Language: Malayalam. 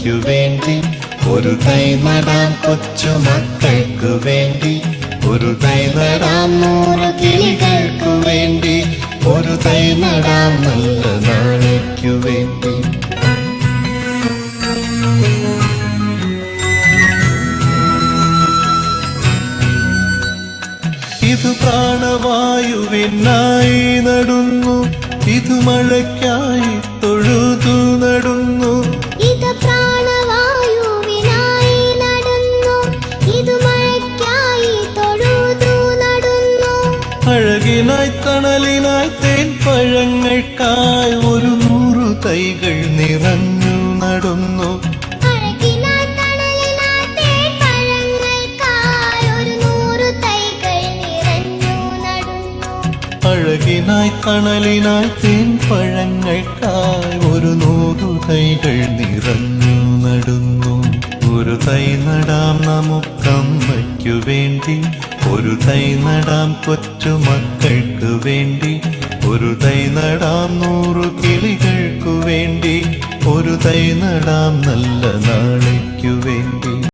നാളേക്കു വേണ്ടി ഒരു തൈ നടാം കൊച്ചുമക്കൾക്കു വേണ്ടി ഒരു തൈ നടാം 100 കിളികൾക്കു വേണ്ടി ഒരു തൈ നടാം നല്ല നാളേക്കു വേണ്ടി. ഇത് പ്രാണവായുവിനായി നടുന്നു, ഇത് മഴയ്ക്കായി തൊഴുതു നടുന്നു. ഇത് പ്രാണവായുവിനായി നടുന്നു, ഇത് മഴയ്ക്കായി തൊഴുതു നടുന്നു. അഴകിനായി തണലിനായി തേൻ പഴങ്ങൾക്കായി 100 തൈകൾ നിറഞ്ഞു നടുന്നു. അഴകിനായി തണലിനായി തേൻ പഴങ്ങൾക്കായി 100 തൈകൾ നിറഞ്ഞു നടുന്നു. ഒരു തൈ നടാം നമുക്കമ്മയ്ക്കു വേണ്ടി, ഒരു തൈ നടാം കൊച്ചുമക്കൾക്കു വേണ്ടി, ഒരു തൈ നടാം 100 കിളികൾക്കു വേണ്ടി, ഒരു തൈ നടാം നല്ല നാളേക്കു വേണ്ടി.